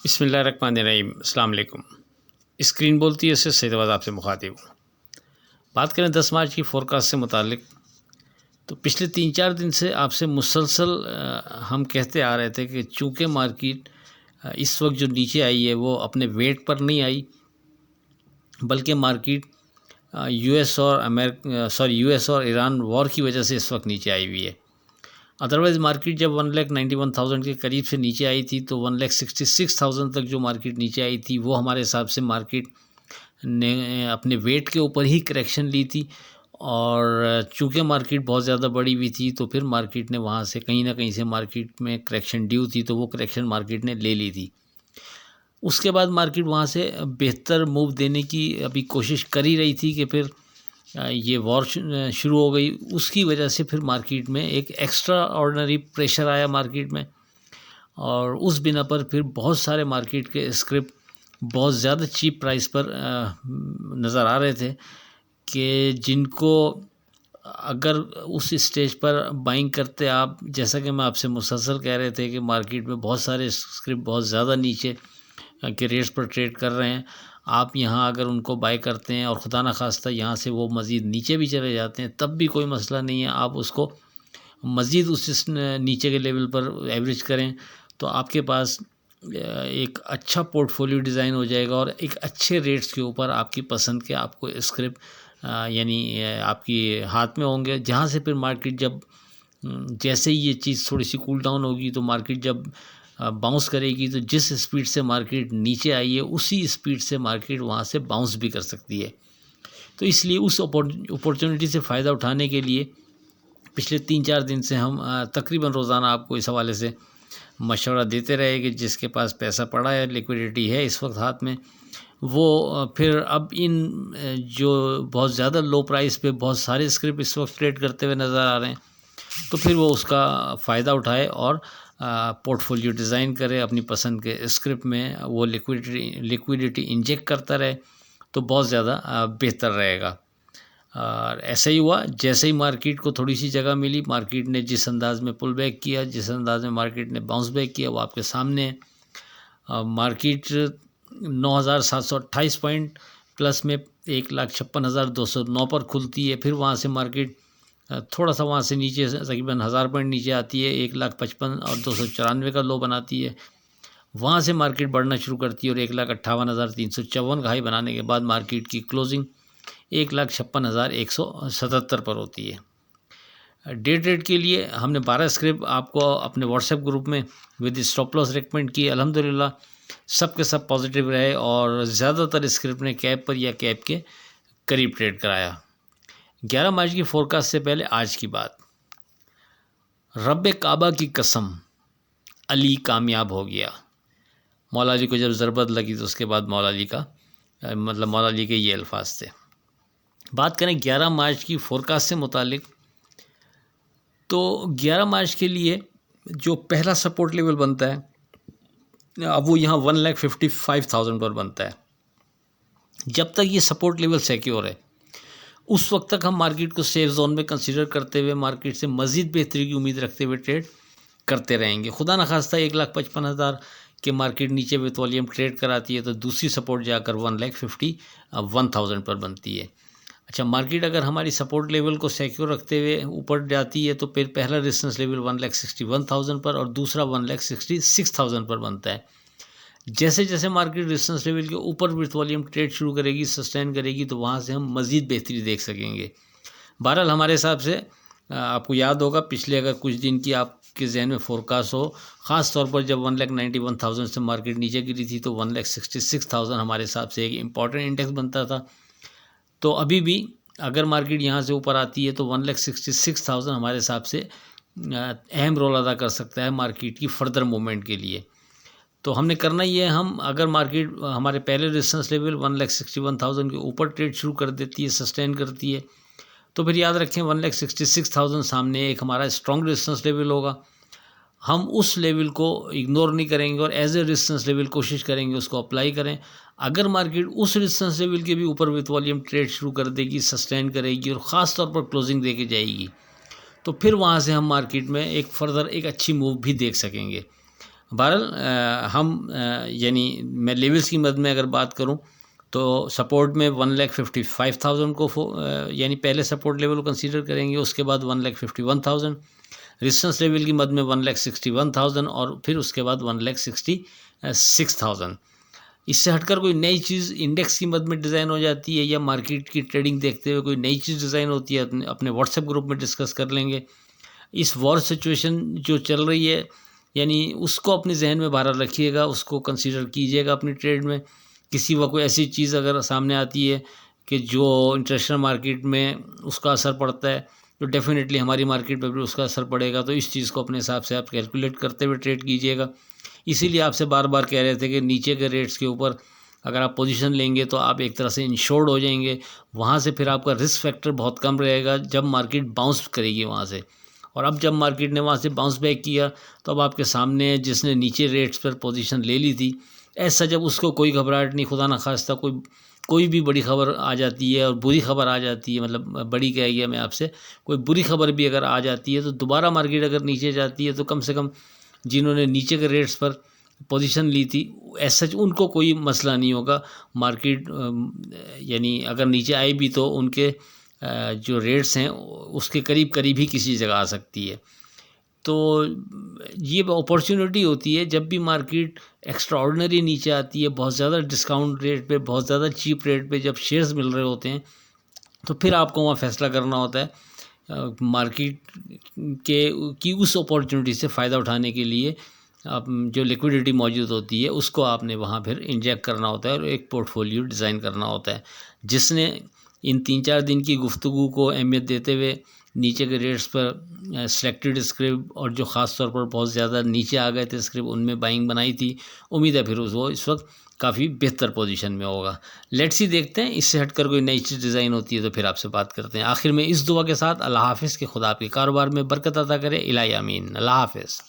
बिस्मिल्लाहिर्रहमानिर्रहीम। अस्सलाम वालेकुम। स्क्रीन बोलती है, इससे सैयदाबाद आपसे मुखातिब हूँ। बात करें 10 मार्च की फ़ोरकास्ट से मुतालिक, तो पिछले 3-4 दिन से आपसे मुसलसल हम कहते आ रहे थे कि चूँकि मार्केट इस वक्त जो नीचे आई है वो अपने वेट पर नहीं आई, बल्कि मार्केट यूएस और ईरान वॉर की वजह से इस वक्त नीचे आई हुई है। अदरवाइज़ मार्केट जब 1,91,000 के करीब से नीचे आई थी तो 1,66,000 तक जो मार्केट नीचे आई थी वो हमारे हिसाब से मार्केट ने अपने वेट के ऊपर ही करेक्शन ली थी। और चूँकि मार्केट बहुत ज़्यादा बढ़ी हुई थी तो फिर मार्केट ने वहाँ से कहीं ना कहीं से मार्केट में करेक्शन ड्यू थी, तो वो करेक्शन मार्केट ने ले ली थी। उसके बाद मार्केट वहाँ से बेहतर मूव देने की अभी कोशिश कर ही रही थी कि फिर ये वॉर शुरू हो गई। उसकी वजह से फिर मार्केट में एक एक्स्ट्रा ऑर्डिनरी प्रेशर आया मार्केट में, और उस बिना पर फिर बहुत सारे मार्केट के स्क्रिप्ट बहुत ज़्यादा चीप प्राइस पर नज़र आ रहे थे कि जिनको अगर उस स्टेज पर बाइंग करते आप, जैसा कि मैं आपसे मुसलसल कह रहे थे कि मार्केट में बहुत सारे स्क्रिप्ट बहुत ज़्यादा नीचे के रेट्स पर ट्रेड कर रहे हैं, आप यहाँ अगर उनको बाय करते हैं और ख़ुदा न खास्ता यहाँ से वो मज़ीद नीचे भी चले जाते हैं तब भी कोई मसला नहीं है, आप उसको मज़ीद उस नीचे के लेवल पर एवरेज करें तो आपके पास एक अच्छा पोर्टफोलियो डिज़ाइन हो जाएगा और एक अच्छे रेट्स के ऊपर आपकी पसंद के आपको स्क्रिप्ट यानी आपकी हाथ में होंगे, जहाँ से फिर मार्केट जब जैसे ही ये चीज़ थोड़ी सी कूल डाउन होगी तो मार्केट जब बाउंस करेगी तो जिस स्पीड से मार्केट नीचे आई है उसी स्पीड से मार्केट वहाँ से बाउंस भी कर सकती है। तो इसलिए उस अपॉर्चुनिटी से फ़ायदा उठाने के लिए पिछले 3-4 दिन से हम तकरीबन रोज़ाना आपको इस हवाले से मशवरा देते रहे कि जिसके पास पैसा पड़ा है, लिक्विडिटी है इस वक्त हाथ में, वो फिर अब इन जो बहुत ज़्यादा लो प्राइस पे बहुत सारे स्क्रिप्ट इस वक्त ट्रेड करते हुए नज़र आ रहे हैं, तो फिर वो उसका फ़ायदा उठाए और पोर्टफोलियो डिज़ाइन करे अपनी पसंद के स्क्रिप्ट में, वो लिक्विडिटी इंजेक्ट करता रहे तो बहुत ज़्यादा बेहतर रहेगा। और ऐसा ही हुआ, जैसे ही मार्केट को थोड़ी सी जगह मिली, मार्केट ने जिस अंदाज़ में पुल बैक किया, जिस अंदाज़ में मार्केट ने बाउंस बैक किया वो आपके सामने है। मार्केट 9,728 पॉइंट प्लस में 1,56,209 पर खुलती है, फिर वहाँ से मार्केट थोड़ा सा वहाँ से नीचे तकरीबन 1000 पॉइंट नीचे आती है, 1,55,294 का लो बनाती है, वहाँ से मार्केट बढ़ना शुरू करती है और 1,58,354 का हाई बनाने के बाद मार्केट की क्लोजिंग 1,56,177 पर होती है। डे ट्रेड के लिए हमने 12 स्क्रिप्ट आपको अपने व्हाट्सएप ग्रुप में विद स्टॉप लॉस रेकमेंड किए। अल्हम्दुलिल्लाह सब के सब पॉजिटिव रहे और ज़्यादातर स्क्रिप्ट ने कैप पर या कैप के करीब ट्रेड कराया। 11 मार्च की फ़ोरकास्ट से पहले आज की बात, रब्बे काबा की कसम, अली कामयाब हो गया। मौला अली को जब ज़रबत लगी तो उसके बाद मौला अली का मौला अली के ये अल्फाज थे। बात करें 11 मार्च की फ़ोरकास्ट से मुतालिक, तो 11 मार्च के लिए जो पहला सपोर्ट लेवल बनता है अब वो यहाँ 1,55,000 पर बनता है। जब तक ये सपोर्ट लेवल सिक्योर है उस वक्त तक हम मार्केट को सेफ जोन में कंसीडर करते हुए मार्केट से मज़ीद बेहतरी की उम्मीद रखते हुए ट्रेड करते रहेंगे। खुदा न खास्ता 1,55,000 के मार्केट नीचे विथ वॉल्यूम ट्रेड कराती है तो दूसरी सपोर्ट जाकर 1,51,000 पर बनती है। अच्छा, मार्केट अगर हमारी सपोर्ट लेवल को सिक्योर रखते हुए ऊपर जाती है तो फिर पहला रेजिस्टेंस लेवल 1,61,000 पर और दूसरा 1,66,000 पर बनता है। जैसे जैसे मार्केट रेजिस्टेंस लेवल के ऊपर विथ वॉल्यूम ट्रेड शुरू करेगी, सस्टेन करेगी, तो वहाँ से हम मज़ीद बेहतरी देख सकेंगे। बहरहाल हमारे हिसाब से आपको याद होगा पिछले अगर कुछ दिन की आपके जहन में फोरकास्ट हो, ख़ास तौर पर जब 1,91,000 से मार्केट नीचे गिरी थी तो 1,66,000 हमारे हिसाब से एक इम्पॉर्टेंट इंडेक्स बनता था। तो अभी भी अगर मार्केट यहाँ से ऊपर आती है तो 1,66,000 हमारे हिसाब से अहम रोल अदा कर सकता है मार्केट की फ़र्दर मूवमेंट के लिए। तो हमने करना ही है, हम अगर मार्केट हमारे पहले रेजिस्टेंस लेवल 1,61,000 के ऊपर ट्रेड शुरू कर देती है, सस्टेन करती है, तो फिर याद रखें 1,66,000 सामने एक हमारा स्ट्रॉन्ग रेजिस्टेंस लेवल होगा। हम उस लेवल को इग्नोर नहीं करेंगे और एज ए रेजिस्टेंस लेवल कोशिश करेंगे उसको अप्लाई करें। अगर मार्केट उस रेजिस्टेंस लेवल के भी ऊपर विथ वॉल्यूम ट्रेड शुरू कर देगी, सस्टेन करेगी और ख़ास तौर पर क्लोजिंग दे के जाएगी, तो फिर वहाँ से हम मार्केट में एक फर्दर एक अच्छी मूव भी देख सकेंगे। बहरहाल हम यानी मैं लेवल्स की मद में अगर बात करूं तो सपोर्ट में 1,55,000 को यानी पहले सपोर्ट लेवल को कंसीडर करेंगे, उसके बाद 1,51,000, रेजिस्टेंस लेवल की मद में 1,61,000 और फिर उसके बाद 1,66,000। इससे हटकर कोई नई चीज़ इंडेक्स की मद में डिज़ाइन हो जाती है या मार्केट की ट्रेडिंग देखते हुए कोई नई चीज़ डिज़ाइन होती है, अपने व्हाट्सएप ग्रुप में डिस्कस कर लेंगे। इस वॉर सिचुएशन जो चल रही है यानी उसको अपने जहन में बाहर रखिएगा, उसको कंसीडर कीजिएगा अपनी ट्रेड में। किसी वक्त कोई ऐसी चीज़ अगर सामने आती है कि जो इंटरनेशनल मार्केट में उसका असर पड़ता है तो डेफिनेटली हमारी मार्केट पर भी उसका असर पड़ेगा, तो इस चीज़ को अपने हिसाब से आप कैलकुलेट करते हुए ट्रेड कीजिएगा। इसीलिए आपसे बार बार कह रहे थे कि नीचे के रेट्स के ऊपर अगर आप पोजीशन लेंगे तो आप एक तरह से इंश्योर्ड हो जाएंगे, वहाँ से फिर आपका रिस्क फैक्टर बहुत कम रहेगा जब मार्केट बाउंस करेगी वहाँ से। और अब जब मार्केट ने वहाँ से बाउंस बैक किया तो अब आपके सामने जिसने नीचे रेट्स पर पोजीशन ले ली थी, ऐसा जब उसको कोई घबराहट नहीं, खुदा न खास्ता कोई भी बड़ी खबर आ जाती है और बुरी खबर आ जाती है, मतलब बड़ी कह गया मैं आपसे, कोई बुरी खबर भी अगर आ जाती है तो दोबारा मार्केट अगर नीचे जाती है तो कम से कम जिन्होंने नीचे के रेट्स पर पोजीशन ली थी ऐसा उनको कोई मसला नहीं होगा। मार्केट यानी अगर नीचे आए भी तो उनके जो रेट्स हैं उसके करीब करीब ही किसी जगह आ सकती है। तो ये अपॉर्चुनिटी होती है जब भी मार्केट एक्स्ट्राऑर्डिनरी नीचे आती है, बहुत ज़्यादा डिस्काउंट रेट पे, बहुत ज़्यादा चीप रेट पे जब शेयर्स मिल रहे होते हैं तो फिर आपको वहाँ फैसला करना होता है मार्केट की उस अपॉर्चुनिटी से फ़ायदा उठाने के लिए आप जो लिक्विडिटी मौजूद होती है उसको आपने वहाँ फिर इंजेक्ट करना होता है और एक पोर्टफोलियो डिज़ाइन करना होता है। जिसने इन 3-4 दिन की गुफ्तगू को अहमियत देते हुए नीचे के रेट्स पर सिलेक्टेड स्क्रिप और जो ख़ास तौर पर बहुत ज़्यादा नीचे आ गए थे स्क्रिप उनमें बाइंग बनाई थी, उम्मीद है फिर वो इस वक्त काफ़ी बेहतर पोजीशन में होगा। लेट्स ही देखते हैं, इससे हटकर कोई नई चीज़ डिज़ाइन होती है तो फिर आपसे बात करते हैं। आखिर में इस दुआ के साथ अल्लाह हाफ़िज़, के खुदा आपके कारोबार में बरकत अता करे, इलाही आमीन। अल्लाह हाफ़िज़।